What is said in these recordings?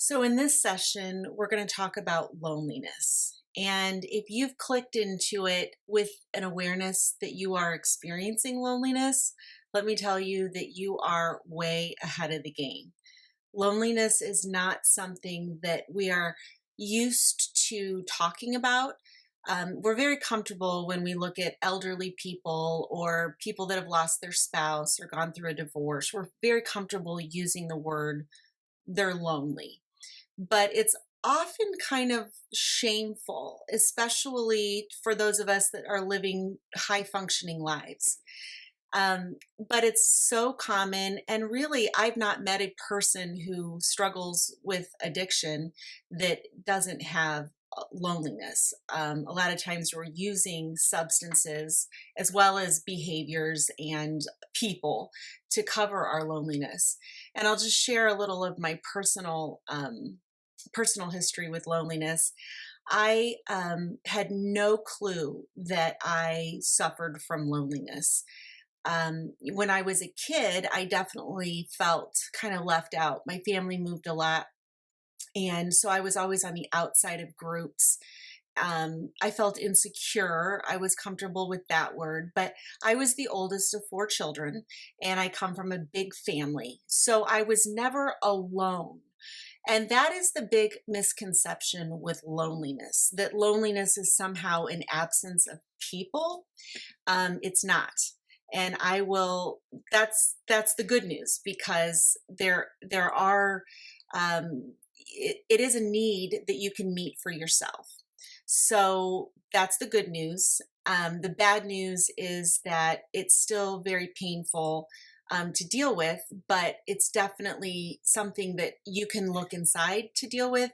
So, in this session, we're going to talk about loneliness. And if you've clicked into it with an awareness that you are experiencing loneliness, let me tell you that you are way ahead of the game. Loneliness is not something that we are used to talking about. We're very comfortable when we look at elderly people or people that have lost their spouse or gone through a divorce. We're very comfortable using the word they're lonely, but it's often kind of shameful, especially for those of us that are living high functioning lives. But it's so common. And really, I've not met a person who struggles with addiction that doesn't have loneliness. A lot of times we're using substances as well as behaviors and people to cover our loneliness. And I'll just share a little of my personal history with loneliness. I had no clue that I suffered from loneliness. When I was a kid, I definitely felt kind of left out. My family moved a lot, and so I was always on the outside of groups. I felt insecure. I was comfortable with that word, but I was the oldest of four children, and I come from a big family. So I was never alone. And that is the big misconception with loneliness, that loneliness is somehow an absence of people. It's not. And I will, that's the good news, because there are, it is a need that you can meet for yourself. So that's the good news. The bad news is that it's still very painful to deal with, but it's definitely something that you can look inside to deal with.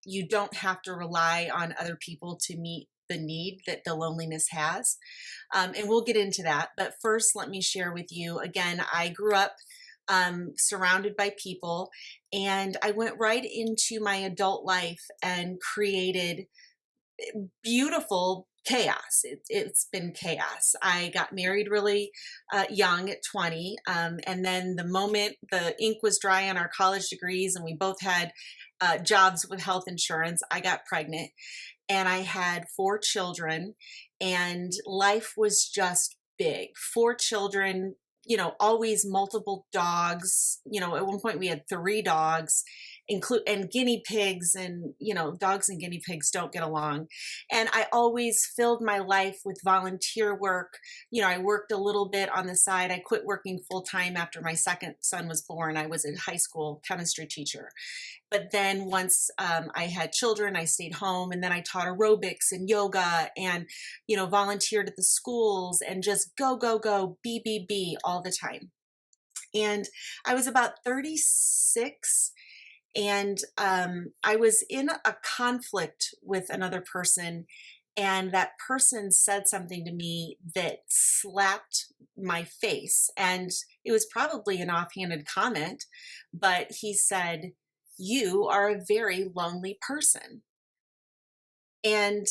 You don't have to rely on other people to meet the need that the loneliness has. And we'll get into that. But first, let me share with you again, I grew up surrounded by people, and I went right into my adult life and created beautiful chaos. It's been chaos. I got married really young at 20. And then the moment the ink was dry on our college degrees and we both had jobs with health insurance, I got pregnant and I had four children, and life was just big. Four children, always multiple dogs. At one point we had three dogs, include and guinea pigs, and dogs and guinea pigs don't get along. And I always filled my life with volunteer work. I worked a little bit on the side. I quit working full time after my second son was born. I was a high school chemistry teacher. But then once I had children, I stayed home, and then I taught aerobics and yoga, and volunteered at the schools, and just go go go, be all the time. And I was about 36, and I was in a conflict with another person, and that person said something to me that slapped my face. And it was probably an offhanded comment, but he said, "You are a very lonely person." And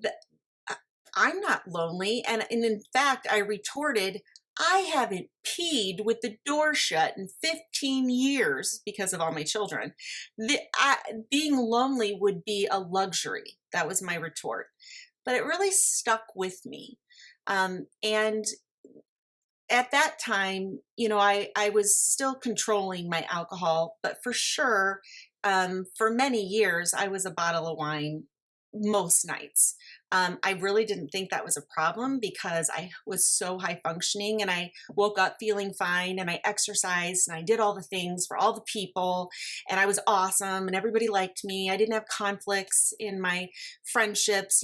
th- I'm not lonely. And in fact, I retorted, "I haven't peed with the door shut in 15 years because of all my children. Being lonely would be a luxury." That was my retort. But it really stuck with me. And at that time, I was still controlling my alcohol, but for sure, for many years, I was a bottle of wine most nights. I really didn't think that was a problem because I was so high functioning, and I woke up feeling fine, and I exercised, and I did all the things for all the people, and I was awesome, and everybody liked me. I didn't have conflicts in my friendships.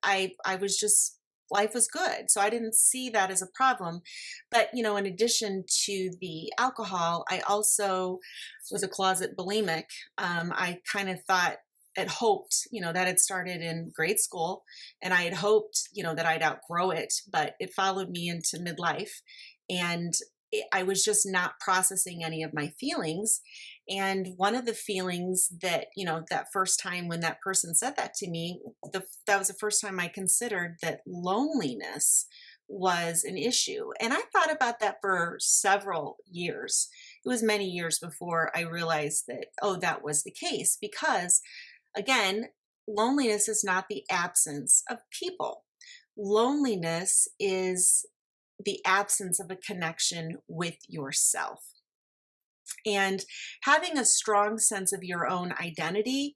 I was just, life was good. So I didn't see that as a problem. But, in addition to the alcohol, I also was a closet bulimic. I kind of thought, had hoped, that had started in grade school, and I had hoped, that I'd outgrow it, but it followed me into midlife. And I was just not processing any of my feelings. And one of the feelings that, that first time when that person said that to me, that was the first time I considered that loneliness was an issue. And I thought about that for several years. it was many years before I realized that, oh, that was the case. Because again, loneliness is not the absence of people. Loneliness is the absence of a connection with yourself. And having a strong sense of your own identity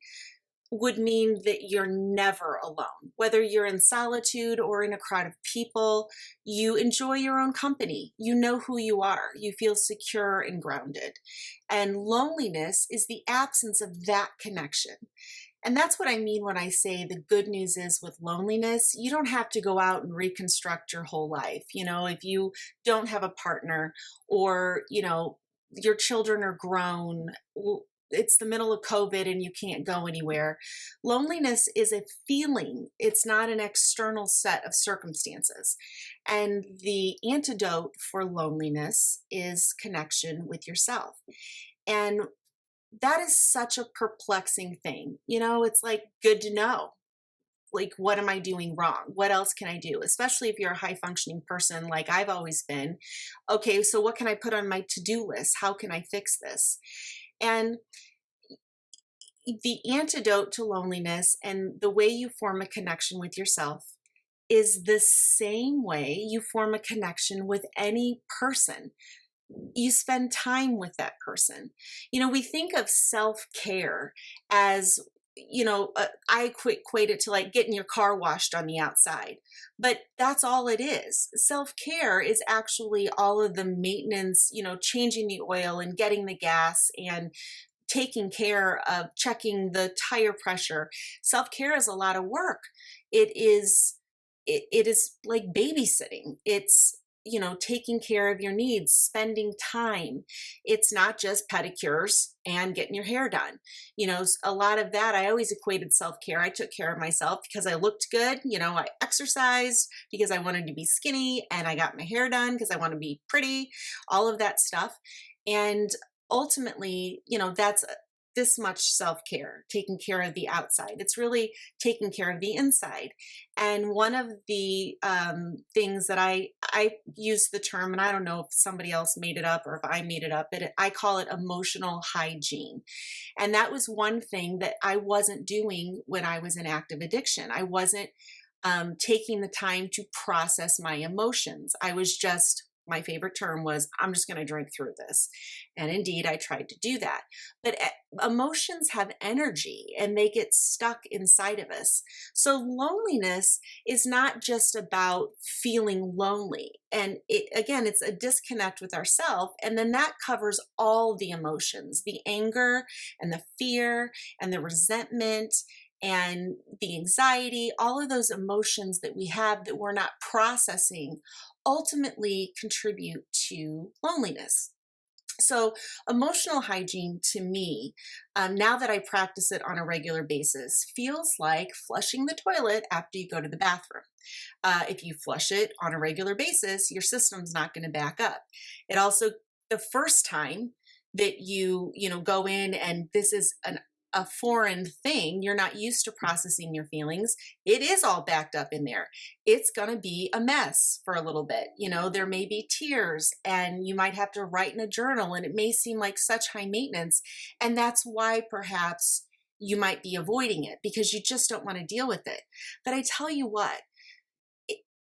would mean that you're never alone. Whether you're in solitude or in a crowd of people, you enjoy your own company. You know who you are. You feel secure and grounded. And loneliness is the absence of that connection. And that's what I mean when I say the good news is with loneliness, you don't have to go out and reconstruct your whole life. If you don't have a partner, or, your children are grown, it's the middle of COVID and you can't go anywhere. Loneliness is a feeling, it's not an external set of circumstances. And the antidote for loneliness is connection with yourself. And that is such a perplexing thing. It's like good to know. Like, what am I doing wrong? What else can I do? Especially if you're a high functioning person like I've always been. Okay, so what can I put on my to do list? How can I fix this? And the antidote to loneliness and the way you form a connection with yourself is the same way you form a connection with any person. You spend time with that person. We think of self-care as, I equate it to like getting your car washed on the outside, but that's all it is. Self-care is actually all of the maintenance, changing the oil and getting the gas and taking care of checking the tire pressure. Self-care is a lot of work. It is like babysitting. It's taking care of your needs, spending time. It's not just pedicures and getting your hair done. A lot of that, I always equated self-care. I took care of myself because I looked good. I exercised because I wanted to be skinny, and I got my hair done because I want to be pretty, all of that stuff. And ultimately, that's this much self-care, taking care of the outside. It's really taking care of the inside. And one of the things that I use the term, and I don't know if somebody else made it up or if I made it up, but I call it emotional hygiene. And that was one thing that I wasn't doing when I was in active addiction. I wasn't taking the time to process my emotions. I was just, my favorite term was, I'm just going to drink through this. And indeed, I tried to do that. But emotions have energy and they get stuck inside of us. So loneliness is not just about feeling lonely. And it's a disconnect with ourselves. And then that covers all the emotions, the anger and the fear and the resentment and the anxiety, all of those emotions that we have that we're not processing ultimately contribute to loneliness. So, emotional hygiene to me, now that I practice it on a regular basis, feels like flushing the toilet after you go to the bathroom. If you flush it on a regular basis, your system's not going to back up. It also, the first time that you go in and this is a foreign thing, you're not used to processing your feelings, it is all backed up in there. It's going to be a mess for a little bit. There may be tears and you might have to write in a journal, and it may seem like such high maintenance. And that's why perhaps you might be avoiding it, because you just don't want to deal with it. But I tell you what,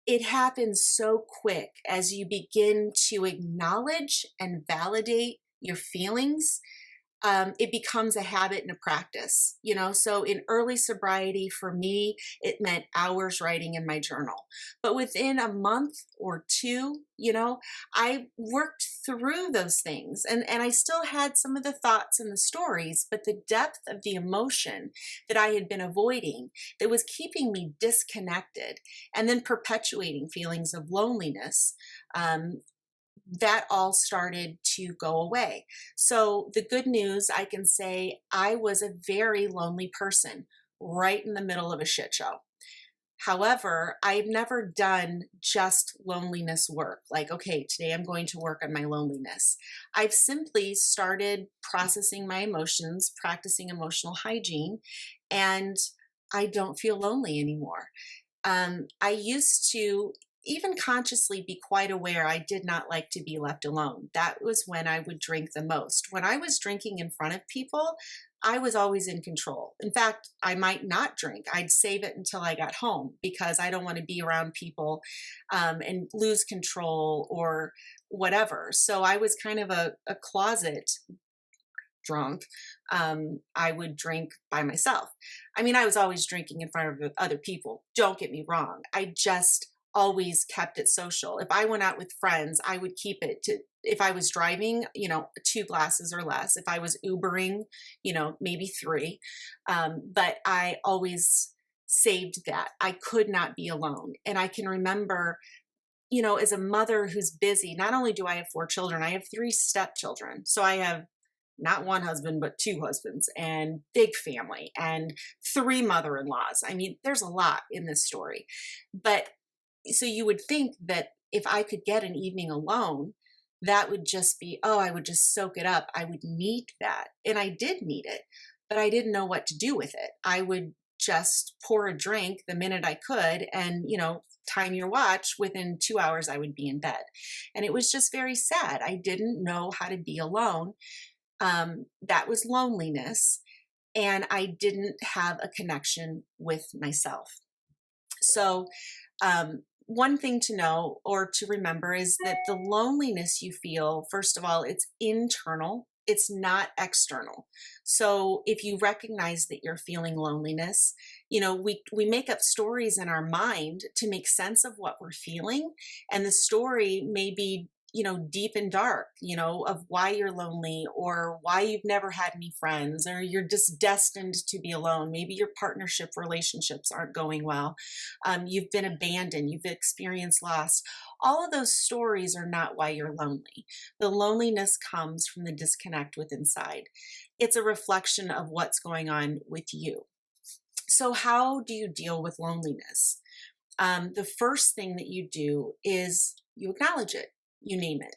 it happens so quick as you begin to acknowledge and validate your feelings. It becomes a habit and a practice, So in early sobriety, for me, it meant hours writing in my journal. But within a month or two, I worked through those things, and I still had some of the thoughts and the stories, but the depth of the emotion that I had been avoiding, that was keeping me disconnected and then perpetuating feelings of loneliness, that all started to go away. So the good news, I can say I was a very lonely person right in the middle of a shit show. However, I've never done just loneliness work. Like, okay, today I'm going to work on my loneliness. I've simply started processing my emotions, practicing emotional hygiene, and I don't feel lonely anymore. I used to even consciously be quite aware I did not like to be left alone. That was when I would drink the most. When I was drinking in front of people, I was always in control. In fact, I might not drink. I'd save it until I got home because I don't want to be around people and lose control or whatever. So I was kind of a closet drunk. I would drink by myself. I mean, I was always drinking in front of other people. Don't get me wrong. I just always kept it social. If I went out with friends, I would keep it to, if I was driving, 2 glasses or less. If I was Ubering, maybe 3. But I always saved that. I could not be alone. And I can remember, as a mother who's busy, not only do I have 4 children, I have 3 stepchildren. So I have not one husband, but 2 husbands and big family and 3 mother-in-laws. I mean, there's a lot in this story. But so you would think that if I could get an evening alone, that would just be, oh, I would just soak it up. I would need that. And I did need it, but I didn't know what to do with it. I would just pour a drink the minute I could and, time your watch, within 2 hours, I would be in bed. And it was just very sad. I didn't know how to be alone. That was loneliness. And I didn't have a connection with myself. So, one thing to know or to remember is that the loneliness you feel, first of all, it's internal. It's not external. So if you recognize that you're feeling loneliness, we make up stories in our mind to make sense of what we're feeling. And the story may be, deep and dark, of why you're lonely or why you've never had any friends or you're just destined to be alone. Maybe your partnership relationships aren't going well. You've been abandoned. You've experienced loss. All of those stories are not why you're lonely. The loneliness comes from the disconnect with inside. It's a reflection of what's going on with you. So how do you deal with loneliness? The first thing that you do is you acknowledge it. You name it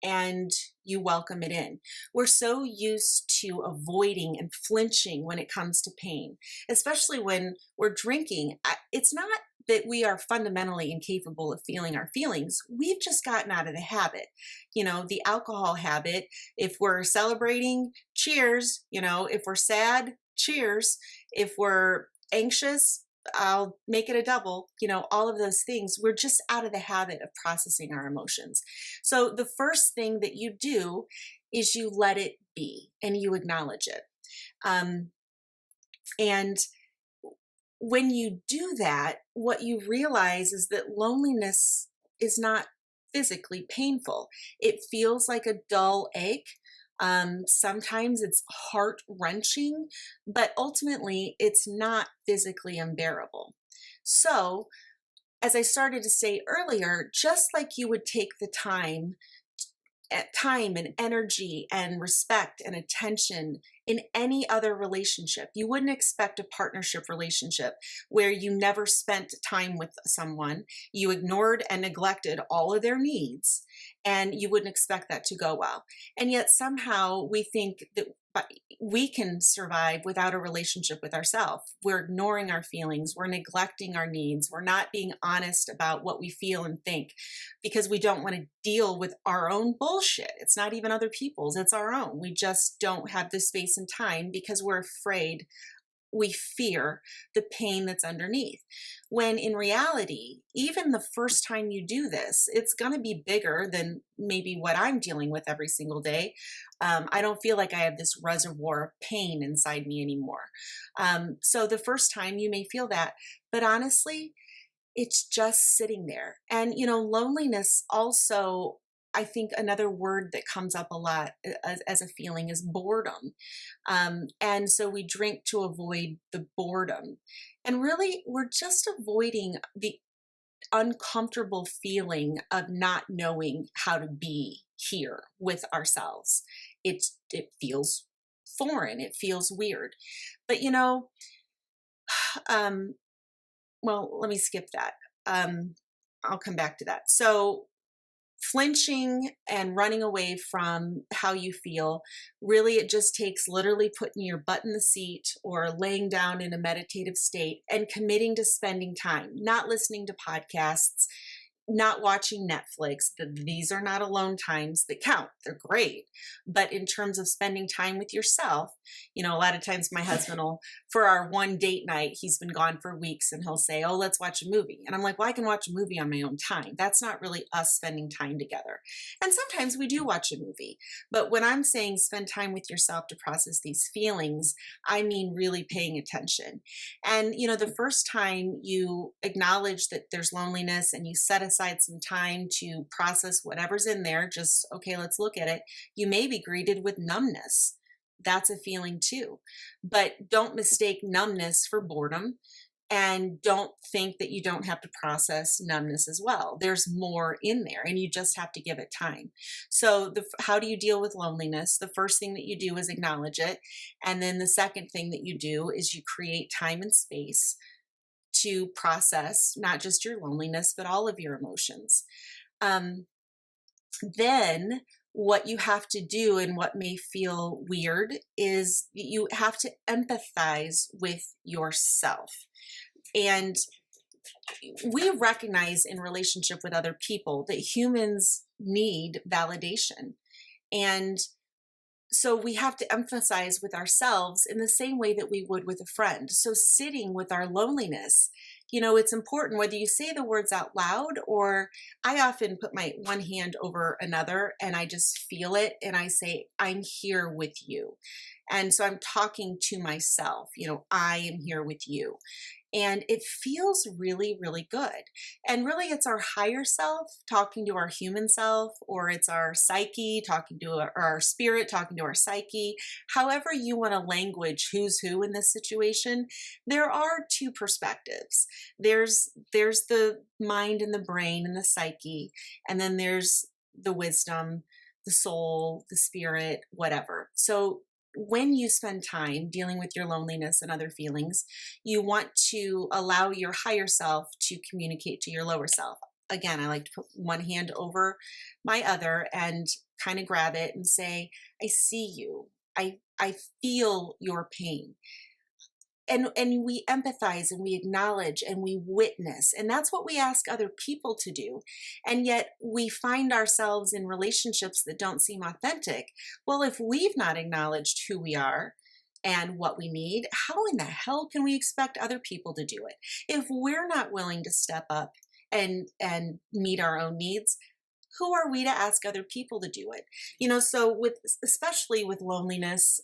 and you welcome it in. We're so used to avoiding and flinching when it comes to pain, especially when we're drinking. It's not that we are fundamentally incapable of feeling our feelings. We've just gotten out of the habit. The alcohol habit. If we're celebrating, cheers. If we're sad, cheers. If we're anxious, I'll make it a double, all of those things. We're just out of the habit of processing our emotions. So the first thing that you do is you let it be and you acknowledge it. And when you do that, what you realize is that loneliness is not physically painful. It feels like a dull ache. Sometimes it's heart wrenching, but ultimately it's not physically unbearable. So, as I started to say earlier, just like you would take the time and energy and respect and attention in any other relationship. You wouldn't expect a partnership relationship where you never spent time with someone, you ignored and neglected all of their needs, and you wouldn't expect that to go well. And yet somehow we think that we can survive without a relationship with ourselves. We're ignoring our feelings, we're neglecting our needs, we're not being honest about what we feel and think because we don't want to deal with our own bullshit. It's not even other people's, it's our own. We just don't have the space and time because we're afraid. We fear the pain that's underneath. When in reality, even the first time you do this, it's going to be bigger than maybe what I'm dealing with every single day. I don't feel like I have this reservoir of pain inside me anymore. So the first time you may feel that, but honestly, it's just sitting there. And, loneliness also, I think another word that comes up a lot as a feeling is boredom. And so we drink to avoid the boredom. And really, we're just avoiding the uncomfortable feeling of not knowing how to be here with ourselves. It feels foreign. It feels weird. But, well, let me skip that. I'll come back to that. So flinching and running away from how you feel, really, it just takes literally putting your butt in the seat or laying down in a meditative state and committing to spending time, not listening to podcasts, not watching Netflix. These are not alone times that count. They're great. But in terms of spending time with yourself, a lot of times my husband will, for our one date night, he's been gone for weeks and he'll say, "Oh, let's watch a movie." And I'm like, "Well, I can watch a movie on my own time." That's not really us spending time together. And sometimes we do watch a movie. But when I'm saying spend time with yourself to process these feelings, I mean really paying attention. And, the first time you acknowledge that there's loneliness and you set aside some time to process whatever's in there, just, okay, let's look at it, you may be greeted with numbness. That's a feeling too. But don't mistake numbness for boredom. And don't think that you don't have to process numbness as well. There's more in there and you just have to give it time. So, how do you deal with loneliness? The first thing that you do is acknowledge it. And then the second thing that you do is you create time and space to process not just your loneliness, but all of your emotions. Um, then what you have to do, and what may feel weird, is you have to empathize with yourself. And we recognize in relationship with other people that humans need validation. And so we have to emphasize with ourselves in the same way that we would with a friend. So sitting with our loneliness, it's important whether you say the words out loud, or I often put my one hand over another and I just feel it and I say, "I'm here with you." And so I'm talking to myself, I am here with you. And it feels really, really good. And really, it's our higher self talking to our human self, or it's our psyche talking to our spirit talking to our psyche. However, you want to language who's who in this situation, there are two perspectives. There's the mind and the brain and the psyche, and then there's the wisdom, the soul, the spirit, whatever. So when you spend time dealing with your loneliness and other feelings, you want to allow your higher self to communicate to your lower self. Again, I like to put one hand over my other and kind of grab it and say, "I see you. I feel your pain." And we empathize and we acknowledge and we witness, and that's what we ask other people to do. And yet we find ourselves in relationships that don't seem authentic. Well, if we've not acknowledged who we are and what we need, how in the hell can we expect other people to do it? If we're not willing to step up and meet our own needs, who are we to ask other people to do it? So especially with loneliness,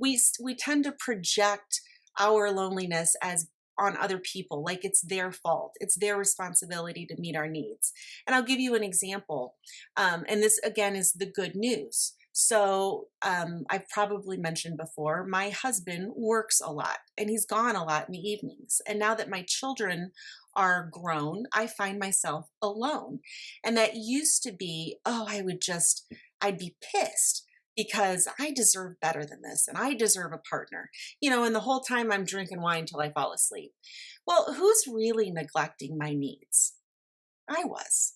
we tend to project our loneliness as on other people, like it's their fault, it's their responsibility to meet our needs. And I'll give you an example. And this again is the good news. So I've probably mentioned before, my husband works a lot and he's gone a lot in the evenings. And now that my children are grown, I find myself alone. And that used to be, oh, I'd be pissed because I deserve better than this and I deserve a partner, and the whole time I'm drinking wine till I fall asleep. Well, who's really neglecting my needs? I was.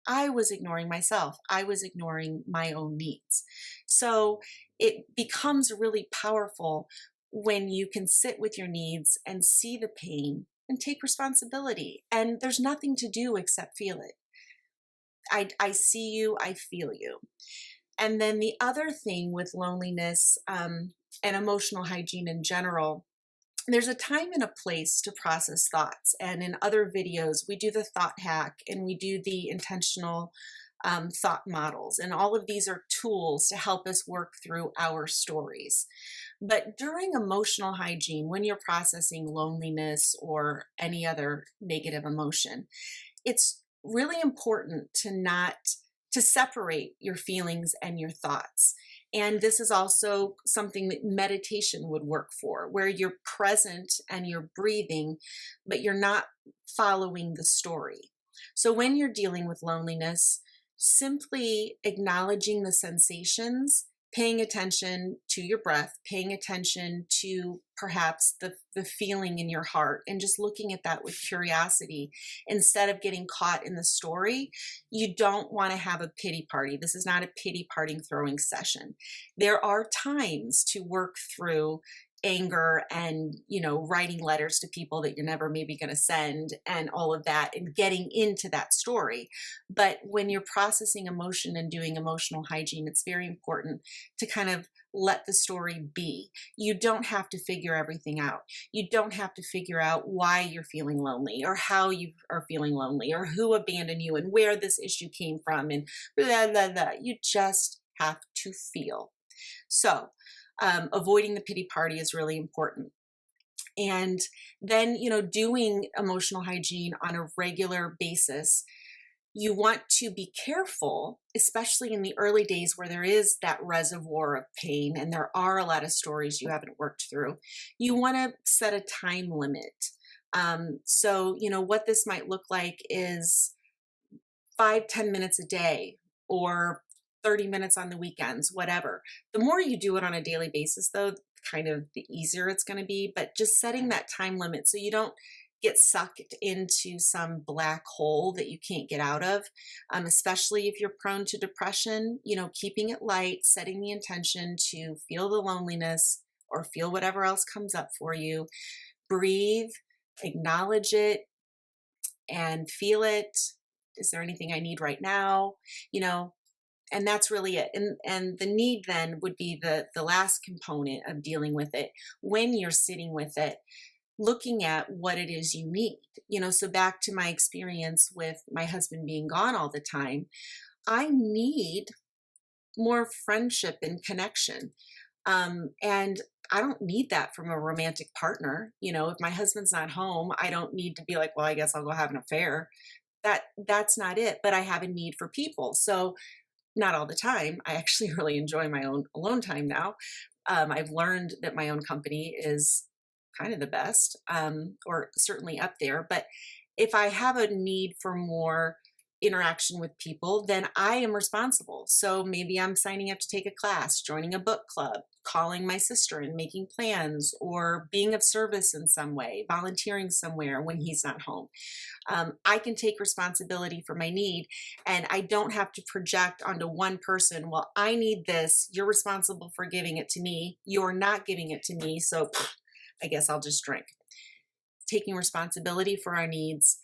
I was ignoring myself. I was ignoring my own needs. So it becomes really powerful when you can sit with your needs and see the pain and take responsibility. And there's nothing to do except feel it. I see you, I feel you. And then the other thing with loneliness and emotional hygiene in general, there's a time and a place to process thoughts. And in other videos, we do the thought hack and we do the intentional thought models. And all of these are tools to help us work through our stories. But during emotional hygiene, when you're processing loneliness or any other negative emotion, it's really important to separate your feelings and your thoughts. And this is also something that meditation would work for, where you're present and you're breathing, but you're not following the story. So when you're dealing with loneliness, simply acknowledging the sensations, paying attention to your breath, paying attention to perhaps the feeling in your heart, and just looking at that with curiosity instead of getting caught in the story. You don't want to have a pity party. This is not a pity party throwing session. There are times to work through anger and, writing letters to people that you're never maybe going to send and all of that and getting into that story. But when you're processing emotion and doing emotional hygiene, it's very important to kind of let the story be. You don't have to figure everything out. You don't have to figure out why you're feeling lonely or how you are feeling lonely or who abandoned you and where this issue came from and blah, blah, blah. You just have to feel. So, avoiding the pity party is really important. And then, doing emotional hygiene on a regular basis, you want to be careful, especially in the early days where there is that reservoir of pain and there are a lot of stories you haven't worked through. You want to set a time limit. So, what this might look like is 5-10 minutes a day or 30 minutes on the weekends, whatever. The more you do it on a daily basis, though, kind of the easier it's going to be, but just setting that time limit so you don't get sucked into some black hole that you can't get out of, especially if you're prone to depression, keeping it light, setting the intention to feel the loneliness or feel whatever else comes up for you. Breathe, acknowledge it, and feel it. Is there anything I need right now? And that's really it. And the need then would be the last component of dealing with it. When you're sitting with it, looking at what it is you need. So back to my experience with my husband being gone all the time, I need more friendship and connection. And I don't need that from a romantic partner. If my husband's not home, I don't need to be like, well, I guess I'll go have an affair. That's not it. But I have a need for people. So not all the time. I actually really enjoy my own alone time now. I've learned that my own company is kind of the best, or certainly up there. But if I have a need for more interaction with people, then I am responsible. So maybe I'm signing up to take a class, joining a book club, calling my sister and making plans, or being of service in some way, volunteering somewhere when he's not home. I can take responsibility for my need, and I don't have to project onto one person, well, I need this. You're responsible for giving it to me. You're not giving it to me. So I guess I'll just drink. Taking responsibility for our needs.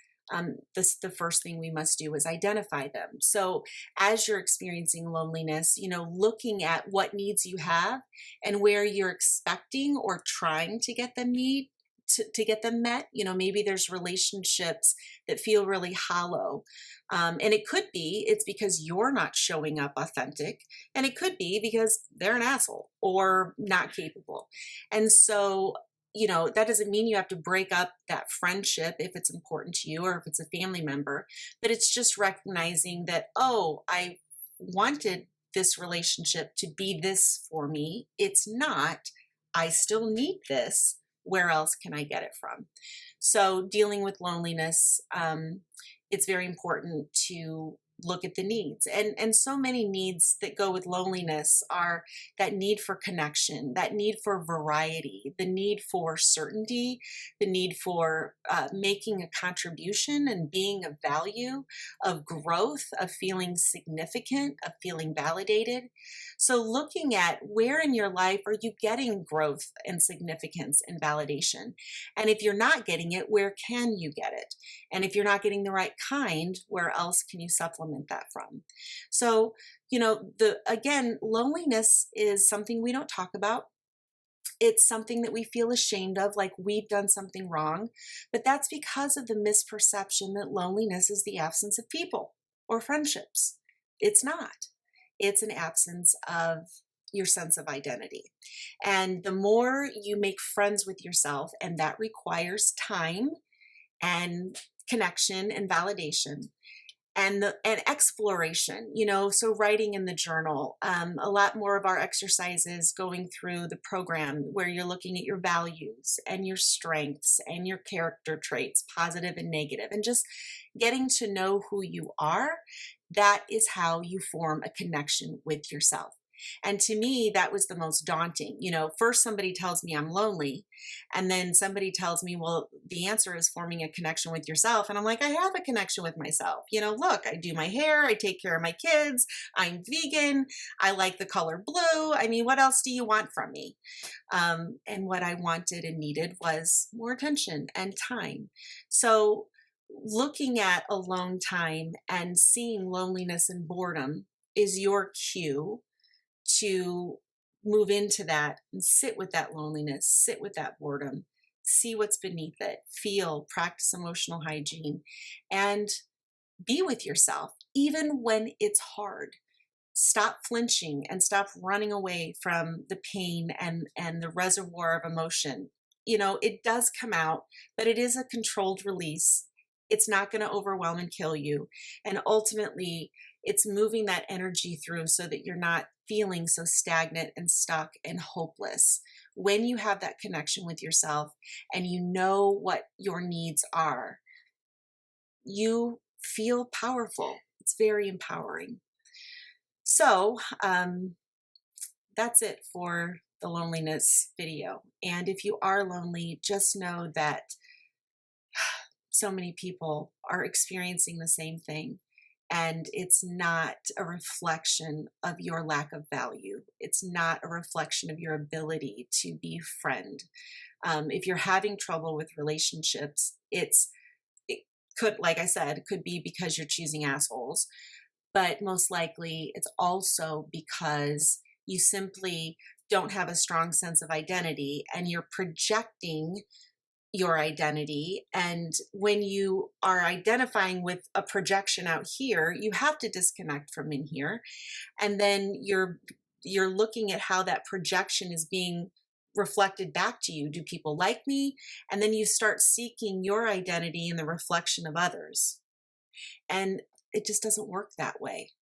The first thing we must do is identify them. So as you're experiencing loneliness, looking at what needs you have and where you're expecting or trying to get them to get them met. Maybe there's relationships that feel really hollow. And it could be it's because you're not showing up authentic. And it could be because they're an asshole or not capable. And so that doesn't mean you have to break up that friendship if it's important to you or if it's a family member, but it's just recognizing that, oh, I wanted this relationship to be this for me. It's not. I still need this. Where else can I get it from? So dealing with loneliness, it's very important to look at the needs. And so many needs that go with loneliness are that need for connection, that need for variety, the need for certainty, the need for making a contribution and being of value, of growth, of feeling significant, of feeling validated. So looking at where in your life are you getting growth and significance and validation? And if you're not getting it, where can you get it? And if you're not getting the right kind, where else can you supplement that from? So, again, loneliness is something we don't talk about. It's something that we feel ashamed of, like we've done something wrong. But that's because of the misperception that loneliness is the absence of people or friendships. It's not. It's an absence of your sense of identity. And the more you make friends with yourself, and that requires time and connection and validation and exploration, so writing in the journal, a lot more of our exercises going through the program where you're looking at your values and your strengths and your character traits, positive and negative, and just getting to know who you are. That is how you form a connection with yourself. And to me, that was the most daunting. First somebody tells me I'm lonely, and then somebody tells me, well, the answer is forming a connection with yourself. And I'm like, I have a connection with myself. Look, I do my hair, I take care of my kids, I'm vegan, I like the color blue. I mean, what else do you want from me? And what I wanted and needed was more attention and time. So, looking at alone time and seeing loneliness and boredom is your cue to move into that and sit with that loneliness, sit with that boredom, see what's beneath it, feel, practice emotional hygiene, and be with yourself, even when it's hard. Stop flinching and stop running away from the pain and the reservoir of emotion. It does come out, but it is a controlled release. It's not going to overwhelm and kill you. And ultimately, it's moving that energy through so that you're not feeling so stagnant and stuck and hopeless. When you have that connection with yourself and you know what your needs are, you feel powerful. It's very empowering. So, that's it for the loneliness video. And if you are lonely, just know that so many people are experiencing the same thing. And it's not a reflection of your lack of value. It's not a reflection of your ability to befriend. If you're having trouble with relationships, it could, like I said, could be because you're choosing assholes. But most likely it's also because you simply don't have a strong sense of identity and you're projecting your identity. And when you are identifying with a projection out here, you have to disconnect from in here. And then you're looking at how that projection is being reflected back to you. Do people like me? And then you start seeking your identity in the reflection of others. And it just doesn't work that way.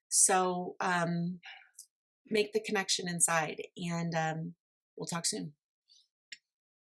So make the connection inside, and we'll talk soon.